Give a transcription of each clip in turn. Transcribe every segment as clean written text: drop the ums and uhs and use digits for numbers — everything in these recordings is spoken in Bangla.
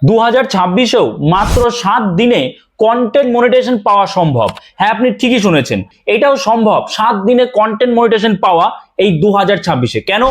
2026-এও মাত্র 7 দিনে কন্টেন্ট মনিটাইজেশন পাওয়া সম্ভব। হ্যাঁ, আপনি ঠিকই শুনেছেন, এটাও সম্ভব 7 দিনে কন্টেন্ট মনিটাইজেশন পাওয়া এই 2026-এ। কেন?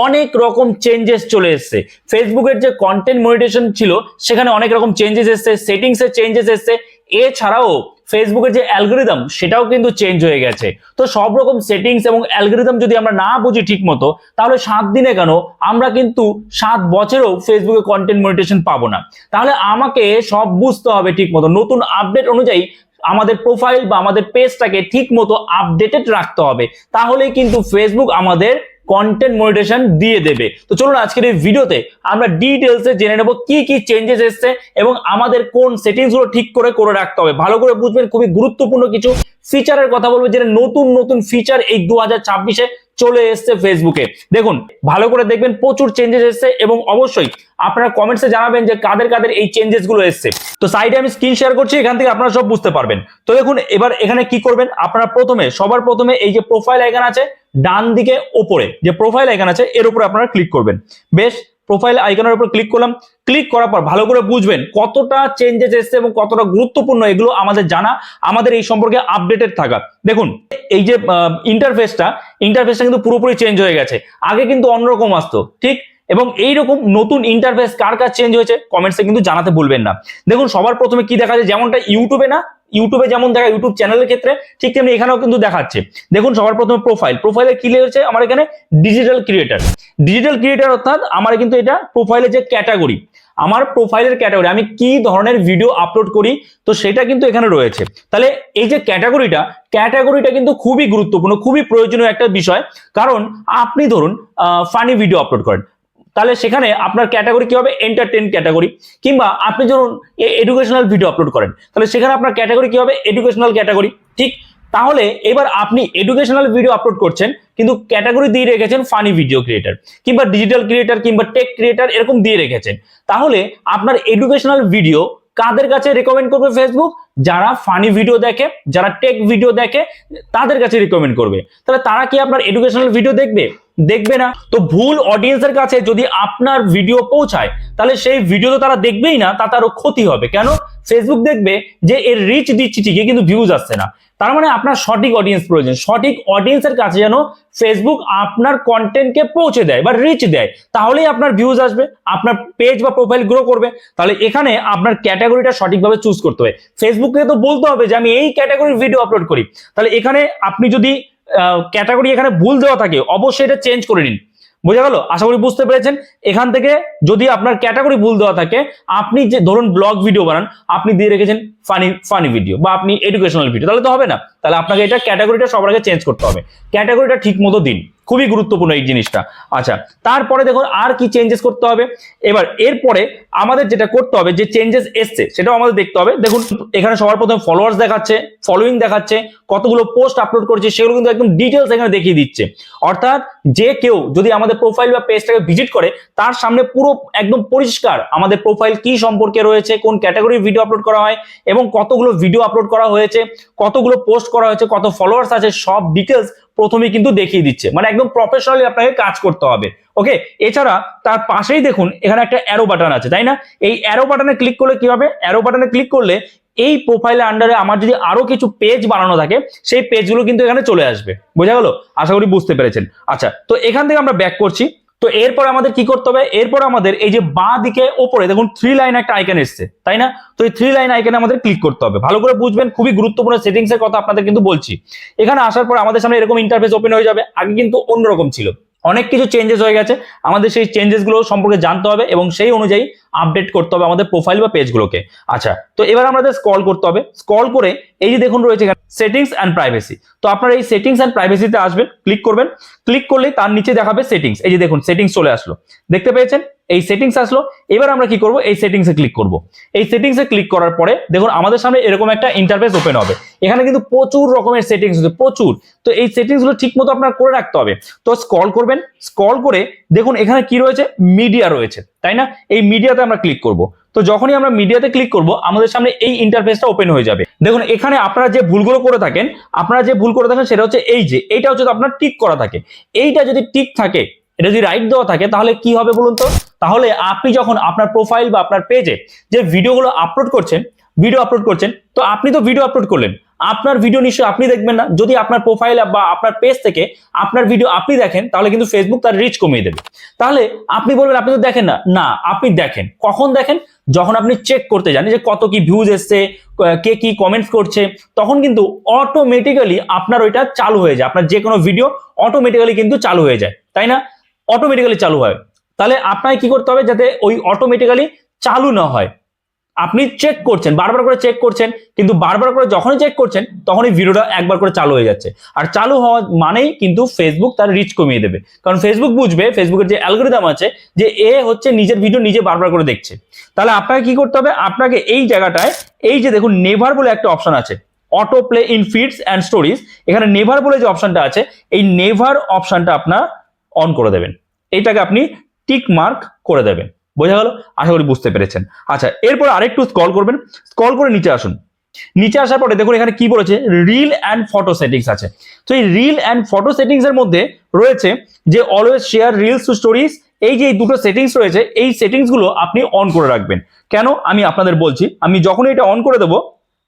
অনেক রকম চেঞ্জেস চলে এসেছে। ফেসবুকের যে কন্টেন্ট মনিটাইজেশন ছিল সেখানে অনেক রকম চেঞ্জেস এসেছে, সেটিংসে চেঞ্জেস এসেছে, এছাড়াও ফেসবুকের যে অ্যালগরিদম সেটাও কিন্তু চেঞ্জ হয়ে গেছে। তো সব রকম সেটিংস এবং অ্যালগরিদম যদি আমরা না বুঝি ঠিক মতো, তাহলে 7 দিনে কেন, আমরা কিন্তু 7 বছরেও ফেসবুকে কন্টেন্ট মনিটাইজেশন পাবো না। তাহলে আমাকে সব বুঝতে হবে ঠিক মতো, নতুন আপডেট অনুযায়ী আমাদের প্রোফাইল বা আমাদের পেজটাকে ঠিক মতো আপডেটেড রাখতে হবে, তাহলেই কিন্তু ফেসবুক আমাদের কন্টেন্ট মনিটাইজেশন দিয়ে দেবে। তো চলুন আজকের এই ভিডিওতে আমরা ডিটেইলসে জেনে নেব কি কি চেঞ্জেস এসেছে এবং আমাদের কোন সেটিংস গুলো ঠিক করে রাখতে হবে। ভালো করে বুঝবেন, খুবই গুরুত্বপূর্ণ কিছু ফিচারের কথা বলবো, যেটা নতুন নতুন ফিচার এই 2026-এ চলে এসেছে ফেসবুকে। দেখুন, ভালো করে দেখবেন, প্রচুর চেঞ্জেস এসেছে এবং অবশ্যই আপনারা কমেন্টসে জানাবেন যে কাদের কাদের এই চেঞ্জেস গুলো এসেছে। তো সাইডে আমি স্ক্রিন শেয়ার করছি, এখান থেকে আপনারা সব বুঝতে পারবেন। তো দেখুন, এবার এখানে কি করবেন, আপনারা সবার প্রথমে এই যে প্রোফাইল আইকন আছে ডান দিকে ওপরে, যে প্রোফাইল আইকন আছে এর উপরে আপনারা ক্লিক করবেন। বেশ, প্রোফাইল আইকনের উপর ক্লিক করলাম। ক্লিক করার পর ভালো করে বুঝবেন কতটা চেঞ্জেস এসেছে এবং কতটা গুরুত্বপূর্ণ এগুলো আমাদের জানা, আমাদের এই সম্পর্কে আপডেটেড থাকা। দেখুন, এই যে ইন্টারফেসটা কিন্তু পুরোপুরি চেঞ্জ হয়ে গেছে। আগে কিন্তু অন্যরকম আসতো, ঠিক? এবং এইরকম নতুন ইন্টারফেস কার চেঞ্জ হয়েছে কমেন্টসে কিন্তু জানাতে ভুলবেন না। দেখুন, সবার প্রথমে কি দেখা যায়, যেমনটা ইউটিউবে যেমন দেখা, ইউটিউব চ্যানেলের ক্ষেত্রে ঠিক তেমনি এখানেও কিন্তু দেখাচ্ছে। দেখুন, সবার প্রথমে প্রোফাইলে কি লিখেছে আমার এখানে, ডিজিটাল ক্রিয়েটার অর্থাৎ আমার কিন্তু এটা প্রোফাইলের যে ক্যাটাগরি, আমার প্রোফাইলের ক্যাটাগরি, আমি কি ধরনের ভিডিও আপলোড করি তো সেটা কিন্তু এখানে রয়েছে। তাহলে এই যে ক্যাটাগরিটা কিন্তু খুবই গুরুত্বপূর্ণ, খুবই প্রয়োজনীয় একটা বিষয়। কারণ আপনি ধরুন ফানি ভিডিও আপলোড করেন, তাহলে সেখানে আপনার ক্যাটাগরি কি হবে, এন্টারটেইন ক্যাটাগরি। কিংবা আপনি ধরুন এডুকেশনাল ভিডিও আপলোড করেন, তাহলে সেখানে আপনার ক্যাটাগরি কি হবে, এডুকেশনাল ক্যাটাগরি, ঠিক? তাহলে এবার আপনি এডুকেশনাল ভিডিও আপলোড করছেন কিন্তু ক্যাটাগরি দিয়ে রেখেছেন ফানি ভিডিও ক্রিয়েটার কিংবা ডিজিটাল ক্রিয়েটার কিংবা টেক ক্রিয়েটার, এরকম দিয়ে রেখেছেন। তাহলে আপনার এডুকেশনাল ভিডিও কাদের কাছে রেকমেন্ড করবে ফেসবুক? যারা ফানি ভিডিও দেখে, যারা টেক ভিডিও দেখে, তাদের কাছে রেকমেন্ড করবে। তাহলে তারা কি আপনার এডুকেশনাল ভিডিও দেখবে না। তো ভুল অডিয়েন্সের কাছে যদি আপনার ভিডিও পৌঁছায়, তাহলে সেই ভিডিও তো তারা দেখবেই না, তারও ক্ষতি হবে। কেন? ফেসবুক দেখবে যে এর রিচ দিচ্ছি ঠিকই কিন্তু ভিউজ আসছে না। তার মানে আপনার সঠিক অডিয়েন্স প্রয়োজন, সঠিক অডিয়েন্সের কাছে যেন ফেসবুক আপনার কন্টেন্টকে পৌঁছে দেয় বা রিচ দেয়, তাহলেই আপনার ভিউজ আসবে, আপনার পেজ বা প্রোফাইল গ্রো করবে। তাহলে এখানে আপনার ক্যাটাগরিটা সঠিকভাবে চুজ করতে হবে। ফেসবুককে তো বলতে হবে যে আমি এই ক্যাটাগরির ভিডিও আপলোড করি। তাহলে এখানে আপনি যদি ক্যাটাগরি এখানে ভুল দেওয়া থাকে, অবশ্যই এটা চেঞ্জ করে নিন। বোঝা গেল? আশা করি বুঝতে পেরেছেন। এখান থেকে যদি আপনার ক্যাটাগরি ভুল দেওয়া থাকে, আপনি যে ধরুন ব্লগ ভিডিও বানান, আপনি দিয়ে রেখেছেন ফানি ভিডিও বা আপনি এডুকেশনাল ভিডিও, তাহলে তো হবে না। তাহলে আপনাকে এটা ক্যাটাগরিটা সবার আগে চেঞ্জ করতে হবে। ক্যাটাগরিটা ঠিক মতো দিন, খুবই গুরুত্বপূর্ণ এই জিনিসটা। আচ্ছা, তারপরে দেখুন আর কি চেঞ্জেস করতে হবে। এরপরে আমাদের যেটা করতে হবে, যে চেঞ্জেস এসছে সেটাও আমাদের দেখতে হবে। দেখুন, এখানে সবার প্রথমে ফলোয়ার্স দেখাচ্ছে, ফলোইং দেখাচ্ছে, কতগুলো পোস্ট আপলোড করছে সেগুলো কিন্তু একদম ডিটেলস এখানে দেখিয়ে দিচ্ছে। অর্থাৎ যে কেউ যদি আমাদের প্রোফাইল বা পেজটাকে ভিজিট করে, তার সামনে পুরো একদম পরিষ্কার আমাদের প্রোফাইল কি সম্পর্কে রয়েছে, কোন ক্যাটাগরির ভিডিও আপলোড করা হয় এবং কতগুলো ভিডিও আপলোড করা হয়েছে, কতগুলো পোস্ট করা হয়েছে, কত ফলোয়ার্স আছে, সব ডিটেলস প্রথমেই কিন্তু দেখিয়ে দিচ্ছে। মানে একদম প্রফেশনালি আপনাকে কাজ করতে হবে। ওকে, এছাড়া তার পাশেই দেখুন এখানে একটা অ্যারো বাটন আছে, তাই না? এই অ্যারো বাটনে ক্লিক করলে কি হবে, অ্যারো বাটনে ক্লিক করলে এই প্রোফাইলের আন্ডারে আমার যদি আরো কিছু পেজ বানানো থাকে, সেই পেজগুলো কিন্তু এখানে চলে আসবে। বোঝা গেল? আশা করি বুঝতে পেরেছেন। আচ্ছা, তো এখান থেকে আমরা ব্যাক করছি। তো এরপর আমাদের কি করতে হবে, এরপর আমাদের এই যে বাঁ দিকে ওপরে দেখুন 3 লাইন একটা আইকন এসছে, তাই না? তো এই 3 লাইন আইকনে আমাদের ক্লিক করতে হবে। ভালো করে বুঝবেন, খুবই গুরুত্বপূর্ণ সেটিংস এর কথা আপনাদের কিন্তু বলছি। এখানে আসার পর আমাদের সামনে এরকম ইন্টারফেস ওপেন হয়ে যাবে। আগে কিন্তু অন্যরকম ছিল, অনেক কিছু চেঞ্জেস হয়ে গেছে। আমাদের সেই চেঞ্জেস গুলো সম্পর্কে জানতে হবে এবং সেই অনুযায়ী আপডেট করতে হবে আমাদের প্রোফাইল বা পেজগুলোকে। আচ্ছা, তো এবার আমাদের স্ক্রল করতে হবে। স্ক্রল করে এই যে দেখুন রয়েছে এখানে সেটিংস এন্ড প্রাইভেসি। তো আপনারা এই সেটিংস এন্ড প্রাইভেসিতে আসবেন, ক্লিক করবেন। ক্লিক করলে তার নিচে দেখাবে সেটিংস। এই যে দেখুন সেটিংস চলে আসলো, দেখতে পেয়েছেন? এই সেটিংস আসলো। এবার আমরা কি করব, এই সেটিংসে ক্লিক করব। এই সেটিংসে ক্লিক করার পরে দেখুন আমাদের সামনে এরকম একটা ইন্টারফেস ওপেন হবে। এখানে কিন্তু প্রচুর রকমের সেটিংস আছে, প্রচুর। তো এই সেটিংসগুলো ঠিকমতো আপনারা করে রাখতে হবে। তো স্ক্রল করবেন, স্ক্রল করে দেখুন এখানে কি রয়েছে, মিডিয়া রয়েছে, তাই না? এই মিডিয়াতে আমরা ক্লিক করব। তো যখনই আমরা মিডিয়াতে ক্লিক করব, আমাদের সামনে এই ইন্টারফেসটা ওপেন হয়ে যাবে। দেখুন এখানে আপনারা যে ভুলগুলো করে থাকেন, সেটা হচ্ছে এই যে এইটা হচ্ছে আপনার টিক করা থাকে। এইটা যদি টিক থাকে, এটা যদি রাইট দেওয়া থাকে, তাহলে কি হবে বলুন তো, তাহলে আপনি যখন আপনার প্রোফাইল বা আপনার পেজে যে ভিডিওগুলো আপলোড করছেন, তো আপনি তো ভিডিও আপলোড করলেন, আপনার ভিডিও নিশ্চয়ই আপনি দেখবেন না। যদি আপনার প্রোফাইল বা আপনার পেজ থেকে আপনার ভিডিও আপনি দেখেন, তাহলে কিন্তু ফেসবুক তার রিচ কমিয়ে দেবে। তাহলে আপনি বলবেন আপনি তো দেখেন না, না আপনি দেখেন। কখন দেখেন? যখন আপনি চেক করতে জানেন যে কত কি ভিউজ এসছে, কে কি কমেন্টস করছে, তখন কিন্তু অটোমেটিক্যালি আপনার ওইটা চালু হয়ে যায়। আপনার যে কোনো ভিডিও অটোমেটিক্যালি কিন্তু চালু হয়ে যায়, তাই না? অটোমেটিক্যালি চালু হয়। তাহলে আপনাকে কি করতে হবে যাতে ওই অটোমেটিক্যালি চালু না হয়? আপনি চেক করছেন, বারবার করে চেক করছেন, কিন্তু বারবার করে যখনই চেক করছেন তখনই ভিডিওটা একবার করে চালু হয়ে যাচ্ছে। আর চালু হওয়া মানেই কিন্তু ফেসবুক তার রিচ কমিয়ে দেবে, কারণ ফেসবুক বুঝবে, ফেসবুকের যে অ্যালগরিদম আছে, যে এ হচ্ছে নিজের ভিডিও নিজে বারবার করে দেখছে। তাহলে আপনাকে কি করতে হবে? আপনাকে এই জায়গাটায় এই যে দেখুন নেভার বলে একটা অপশন আছে, auto play in feeds and stories, এখানে নেভার বলে যে অপশনটা আছে, এই নেভার অপশনটা আপনার অন করে দেবেন। এটাকে আপনি টিক মার্ক করে দেবেন। বোঝা গেল? আশা করি বুঝতে পেরেছেন। আচ্ছা, এরপর আরেকটু স্ক্রল করবেন, স্ক্রল করে নিচে আসুন। নিচে আসার পরে দেখুন এখানে কি বলেছে, রিল অ্যান্ড ফটো সেটিংস আছে। তো এই রিল অ্যান্ড ফটো সেটিংস এর মধ্যে রয়েছে যে always share reels two stories. এই যে এই দুটো সেটিংস রয়েছে, এই সেটিংস গুলো আপনি অন করে রাখবেন। কেন আমি আপনাদের বলছি, আমি যখনই এটা অন করে দেবো,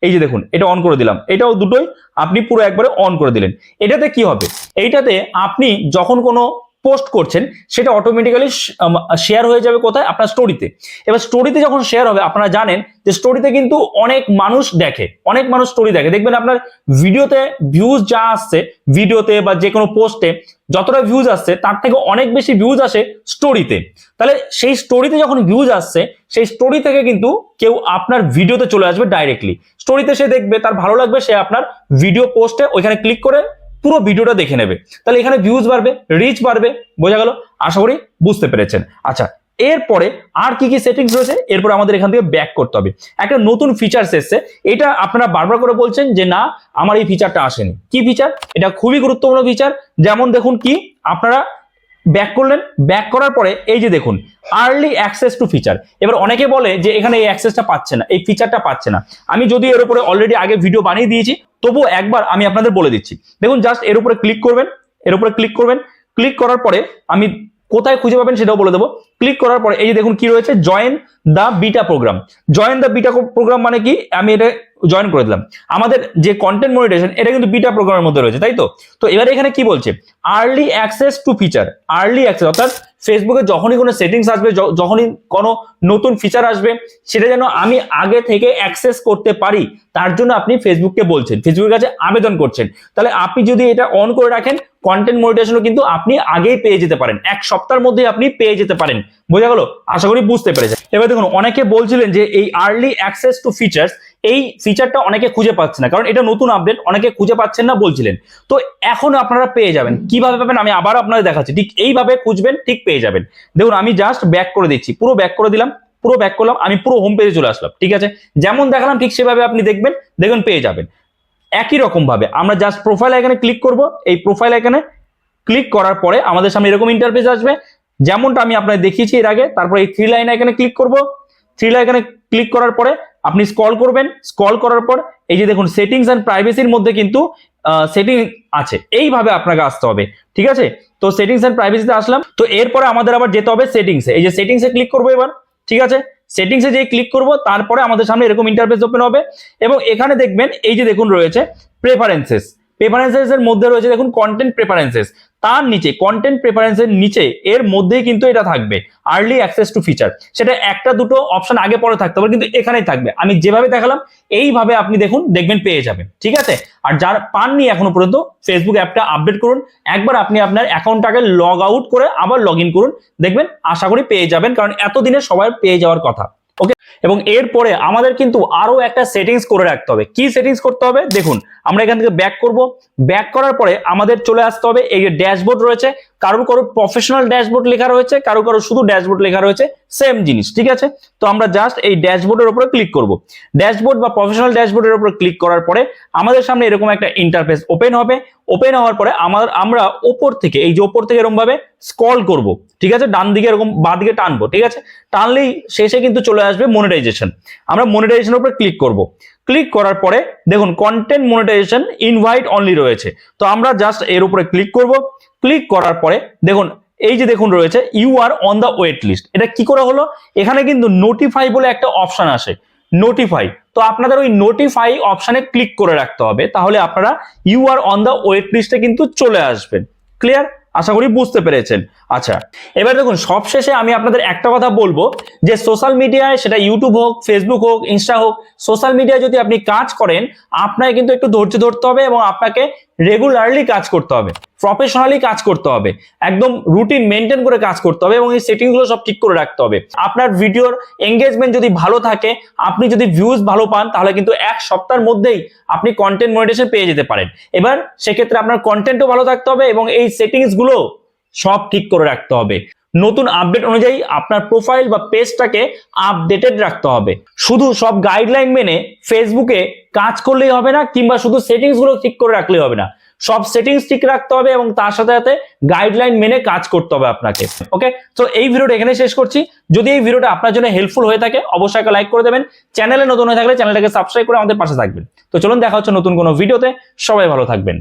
এই যে দেখুন এটা অন করে দিলাম, এটাও দুটোই আপনি পুরো একবারে অন করে দিলেন। এটাতে কি হবে? এইটাতে আপনি যখন কোনো পোস্ট করছেন সেটা অটোমেটিক্যালি শেয়ার হয়ে যাবে কোথায়? আপনার স্টোরিতে। এবার স্টোরিতে যখন শেয়ার হবে, আপনারা জানেন যে স্টোরিতে কিন্তু অনেক মানুষ দেখে, অনেক মানুষ স্টোরি দেখে। দেখবেন আপনার ভিডিওতে ভিউজ যা আসছে, ভিডিওতে বা যে কোনো পোস্টে যতটা ভিউজ আসছে তার থেকে অনেক বেশি ভিউজ আসে স্টোরিতে। তাহলে সেই স্টোরিতে যখন ভিউজ আসছে, সেই স্টোরি থেকে কিন্তু কেউ আপনার ভিডিওতে চলে আসবে ডাইরেক্টলি। স্টোরিতে সে দেখবে, তার ভালো লাগবে, সে আপনার ভিডিও পোস্টে ওইখানে ক্লিক করে পুরো ভিডিওটা দেখে নেবে। তাহলে এখানে ভিউজ বাড়বে, রিচ বাড়বে। বোঝা গেল? আশা করি বুঝতে পেরেছেন। আচ্ছা, এরপরে আর কি কি সেটিংস রয়েছে, এরপর আমাদের এখান থেকে ব্যাক করতে হবে। একটা নতুন ফিচার এসেছে, এটা আপনারা বারবার করে বলছেন যে না আমার এই ফিচারটা আসেনি। কি ফিচার? এটা খুবই গুরুত্বপূর্ণ ফিচার। যেমন দেখুন কি, আপনারা ব্যাক করলেন, ব্যাক করার পরে এই যে দেখুন আর্লি অ্যাক্সেস টু ফিচার। এবার অনেকে বলে যে এখানে এই অ্যাক্সেসটা পাচ্ছে না, এই ফিচারটা পাচ্ছে না। আমি যদি এর উপরে অলরেডি আগে ভিডিও বানিয়ে দিয়েছি, তবুও একবার আমি আপনাদের বলে দিচ্ছি। দেখুন জাস্ট এর উপরে ক্লিক করবেন, এর উপরে ক্লিক করবেন। ক্লিক করার পরে আমি কোথায় খুঁজে পাবেন সেটাও বলে দেবো। ক্লিক করার পরে এই যে দেখুন কি রয়েছে, join the beta program. Join the beta program মানে কি? আমি এটা জয়েন করে দিলাম। আমাদের যে কন্টেন্ট মনিটাইজেশন, এটা কিন্তু বিটা প্রোগ্রামের মধ্যে রয়েছে, তাই তো? তো এবারে এখানে কি বলছে, early access to feature. Early access অর্থাৎ ফেসবুকে যখনই কোনো সেটিংস আসবে, যখনই কোনো নতুন ফিচার আসবে, সেটা যেন আমি আগে থেকে অ্যাক্সেস করতে পারি, তার জন্য আপনি ফেসবুককে বলছেন, ফেসবুকের কাছে আবেদন করছেন। তাহলে আপনি যদি এটা অন করে রাখেন, কন্টেন্ট মনিটাইজেশনও কিন্তু আপনি আগেই পেয়ে যেতে পারেন, এক সপ্তাহের মধ্যে আপনি পেয়ে যেতে পারেন। বোঝা গেল? আশা করি বুঝতে পেরেছেন। এবার দেখুন অনেকে বলছিলেন যে এই আর্লি অ্যাক্সেস টু ফিচার্স, এই ফিচারটা অনেকে খুঁজে পাচ্ছে না, কারণ এটা নতুন আপডেট, অনেকে খুঁজে পাচ্ছেন না বলছিলেন। তো এখন আপনারা পেয়ে যাবেন। কিভাবে পাবেন আমি আবার আপনাদের দেখাচ্ছি। ঠিক এইভাবে খুঁজবেন, ঠিক পেয়ে যাবেন। দেখুন আমি জাস্ট ব্যাক করে দিচ্ছি, পুরো ব্যাক করে দিলাম, পুরো ব্যাক করলাম, আমি পুরো হোম পেজে চলে আসলাম। ঠিক আছে, যেমন দেখালাম ঠিক সেভাবে আপনি দেখবেন, দেখুন পেয়ে যাবেন। একই রকম ভাবে আমরা জাস্ট প্রোফাইল আইকনে ক্লিক করব। এই প্রোফাইল আইকনে ক্লিক করার পরে আমাদের সামনে এরকম ইন্টারফেস আসবে, যেমনটা আমি আপনাদের দেখিয়েছি এর আগে। তারপরে এই থ্রি লাইন আইকনে ক্লিক করব। থ্রি লাইন আইকনে ক্লিক করার পরে আপনি স্ক্রল করবেন। স্ক্রল করার পর এই যে দেখুন সেটিংস এন্ড প্রাইভেসির মধ্যে কিন্তু সেটিং আছে, এইভাবে আপনাকে আসতে হবে। ঠিক আছে, তো সেটিংস এন্ড প্রাইভেসিতে আসলাম। তো এরপরে আমাদের আবার যেতে হবে সেটিংসে। এই যে সেটিংসে ক্লিক করবো এবার। ঠিক আছে, সেটিংসে যে ক্লিক করব, তারপরে আমাদের সামনে এরকম ইন্টারফেস ওপেন হবে এবং এখানে দেখবেন এই যে দেখুন রয়েছে প্রেফারেন্সেস। প্রেফারেন্সেস এর মধ্যে রয়েছে দেখুন কন্টেন্ট প্রেফারেন্সেস, তার নিচে কন্টেন্ট প্রেফারেন্সের নিচে এর মধ্যেই কিন্তু এটা থাকবে আর্লি অ্যাক্সেস টু ফিচার। সেটা একটা দুটো অপশন আগে পরে থাকতে পারে, কিন্তু এখানেই থাকবে। আমি যেভাবে দেখালাম এইভাবে আপনি দেখুন, দেখবেন পেয়ে যাবেন। ঠিক আছে, আর যার পাননি এখনো পর্যন্ত, ফেসবুক অ্যাপটা আপডেট করুন। একবার আপনি আপনার অ্যাকাউন্টটাকে লগ আউট করে আবার লগ ইন করুন, দেখবেন আশা করি পেয়ে যাবেন, কারণ এতদিনে সবাই পেয়ে যাওয়ার কথা। ওকে, এবং এরপরে আমাদের কিন্তু আরো একটা সেটিংস করে রাখতে হবে। কি সেটিংস করতে হবে দেখুন, আমরা এখান থেকে ব্যাক করব। ব্যাক করার পরে আমাদের চলে আসতে হবে এই যে ড্যাশবোর্ড রয়েছে, কারোর কারোর প্রফেশনাল ড্যাশবোর্ড লেখা রয়েছে, কারোর কারোর শুধু ড্যাশবোর্ড লেখা রয়েছে, সেম জিনিস। ঠিক আছে, তো আমরা জাস্ট এই ড্যাশবোর্ডের উপরে ক্লিক করব। ড্যাশবোর্ড বা প্রফেশনাল ড্যাশবোর্ডের উপরে ক্লিক করার পরে আমাদের সামনে এরকম একটা ইন্টারফেস ওপেন হবে। ওপেন হওয়ার পরে আমরা উপর থেকে, এই যে উপর থেকে এরকম ভাবে স্ক্রল করব। ঠিক আছে, ডান দিকে এরকম বাঁ দিকে টানবো। ঠিক আছে, টানলেই শেষে কিন্তু চলে আসবে মনিটাইজেশন। আমরা মনিটাইজেশনের উপরে ক্লিক করব। ক্লিক করার পরে দেখুন কন্টেন্ট মনিটাইজেশন ইনভাইট অনলি রয়েছে, তো আমরা জাস্ট এর উপরে ক্লিক করব। ক্লিক করার পরে দেখুন এই যে দেখুন রয়েছে you are on the wait list, এটা কি করে হলো? এখানে কিন্তু নোটিফাই বলে একটা অপশন আসে, নোটিফাই। তো আপনাদের ওই নোটিফাই অপশনে ক্লিক করে রাখতে হবে, তাহলে আপনারা you are on the wait লিস্টে কিন্তু চলে আসবেন। ক্লিয়ার? আশা করি বুঝতে পেরেছেন। আচ্ছা, এবার দেখুন সবশেষে আমি আপনাদের একটা কথা বলবো যে সোশ্যাল মিডিয়ায়, সেটা ইউটিউব হোক, ফেসবুক হোক, ইনস্টা হোক, সোশ্যাল মিডিয়ায় যদি আপনি কাজ করেন, আপনাকে কিন্তু একটু ধৈর্য ধরতে হবে এবং আপনাকে রেগুলারলি কাজ করতে হবে, প্রফেশনালি কাজ করতে হবে, একদম রুটিন মেনটেন করে কাজ করতে হবে এবং এই সেটিংগুলো সব ঠিক করে রাখতে হবে। আপনার ভিডিওর এঙ্গেজমেন্ট যদি ভালো থাকে, আপনি যদি ভিউজ ভালো পান, তাহলে কিন্তু এক সপ্তাহের মধ্যেই আপনি কন্টেন্ট মনিটাইজেশন পেয়ে যেতে পারেন। এবার সেক্ষেত্রে আপনার কন্টেন্টও ভালো থাকতে হবে এবং এই সেটিংস গুলো সব ঠিক করে রাখতে হবে। নতুন আপডেট অনুযায়ী আপনার প্রোফাইল বা পেজটাকে আপডেটেড রাখতে হবে। শুধু সব গাইডলাইন মেনে ফেসবুকে কাজ করলেই হবে না, কিংবা শুধু সেটিংস গুলো ঠিক করে রাখলেই হবে না, সব সেটিংস ঠিক রাখতে হবে এবং তার সাথে সাথে গাইডলাইন মেনে কাজ করতে হবে আপনাকে। ওকে, তো এই ভিডিওটা এখানে শেষ করছি। যদি এই ভিডিওটা আপনার জন্য হেল্পফুল হয়ে থাকে, অবশ্যই একটা লাইক করে দেবেন। চ্যানেলে নতুন হয়ে থাকলে চ্যানেলটাকে সাবস্ক্রাইব করে আমাদের পাশে থাকবেন। তো চলুন দেখা হচ্ছে নতুন কোনো ভিডিওতে। সবাই ভালো থাকবেন।